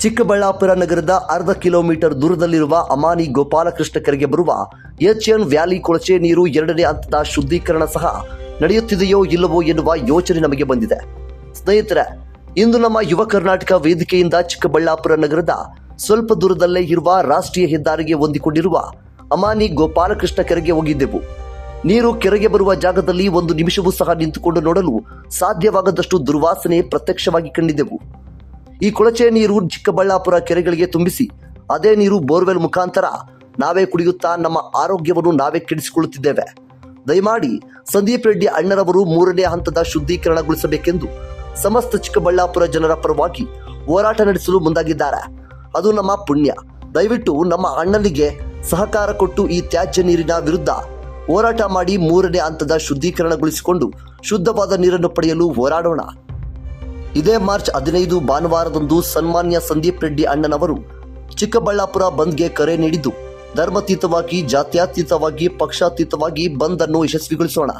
ಚಿಕ್ಕಬಳ್ಳಾಪುರ ನಗರದ ಅರ್ಧ ಕಿಲೋಮೀಟರ್ ದೂರದಲ್ಲಿರುವ ಅಮಾನಿ ಗೋಪಾಲಕೃಷ್ಣ ಕೆರೆಗೆ ಬರುವ ಎಚ್ಎನ್ ವ್ಯಾಲಿ ಕೊಳಚೆ ನೀರು 2ನೇ ಹಂತದ ಶುದ್ಧೀಕರಣ ಸಹ ನಡೆಯುತ್ತಿದೆಯೋ ಇಲ್ಲವೋ ಎನ್ನುವ ಯೋಚನೆ ನಮಗೆ ಬಂದಿದೆ. ಸ್ನೇಹಿತರೆ, ಇಂದು ನಮ್ಮ ಯುವ ಕರ್ನಾಟಕ ವೇದಿಕೆಯಿಂದ ಚಿಕ್ಕಬಳ್ಳಾಪುರ ನಗರದ ಸ್ವಲ್ಪ ದೂರದಲ್ಲೇ ಇರುವ ರಾಷ್ಟ್ರೀಯ ಹೆದ್ದಾರಿಗೆ ಹೊಂದಿಕೊಂಡಿರುವ ಅಮಾನಿ ಗೋಪಾಲಕೃಷ್ಣ ಕೆರೆಗೆ ಹೋಗಿದ್ದೆವು. ನೀರು ಕೆರೆಗೆ ಬರುವ ಜಾಗದಲ್ಲಿ 1 ನಿಮಿಷವೂ ಸಹ ನಿಂತುಕೊಂಡು ನೋಡಲು ಸಾಧ್ಯವಾಗದಷ್ಟು ದುರ್ವಾಸನೆ ಪ್ರತ್ಯಕ್ಷವಾಗಿ ಕಂಡಿದ್ದೆವು. ಈ ಕೊಳಚೆ ನೀರು ಚಿಕ್ಕಬಳ್ಳಾಪುರ ಕೆರೆಗಳಿಗೆ ತುಂಬಿಸಿ ಅದೇ ನೀರು ಬೋರ್ವೆಲ್ ಮುಖಾಂತರ ನಾವೇ ಕುಡಿಯುತ್ತಾ ನಮ್ಮ ಆರೋಗ್ಯವನ್ನು ನಾವೇ ಕೆಡಿಸಿಕೊಳ್ಳುತ್ತಿದ್ದೇವೆ. ದಯಮಾಡಿ ಸಂದೀಪ್ ರೆಡ್ಡಿ ಅಣ್ಣರವರು 3ನೇ ಹಂತದ ಶುದ್ಧೀಕರಣಗೊಳಿಸಬೇಕೆಂದು ಸಮಸ್ತ ಚಿಕ್ಕಬಳ್ಳಾಪುರ ಜನರ ಪರವಾಗಿ ಹೋರಾಟ ನಡೆಸಲು ಮುಂದಾಗಿದ್ದಾರೆ. ಅದು ನಮ್ಮ ಪುಣ್ಯ. ದಯವಿಟ್ಟು ನಮ್ಮ ಅಣ್ಣನಿಗೆ ಸಹಕಾರ ಕೊಟ್ಟು ಈ ತ್ಯಾಜ್ಯ ನೀರಿನ ವಿರುದ್ಧ ಹೋರಾಟ ಮಾಡಿ 3ನೇ ಹಂತದ ಶುದ್ಧೀಕರಣಗೊಳಿಸಿಕೊಂಡು ಶುದ್ಧವಾದ ನೀರನ್ನು ಪಡೆಯಲು ಹೋರಾಡೋಣ. ಇದೇ ಮಾರ್ಚ್ 15 ಭಾನುವಾರದಂದು ಸನ್ಮಾನ್ಯ ಸಂದೀಪ್ ರೆಡ್ಡಿ ಅಣ್ಣನವರು ಚಿಕ್ಕಬಳ್ಳಾಪುರ ಬಂದ್ಗೆ ಕರೆ ನೀಡಿದ್ದು, ಧರ್ಮಾತೀತವಾಗಿ, ಜಾತ್ಯತೀತವಾಗಿ, ಪಕ್ಷಾತೀತವಾಗಿ ಬಂದ್ ಅನ್ನು ಯಶಸ್ವಿಗೊಳಿಸೋಣ.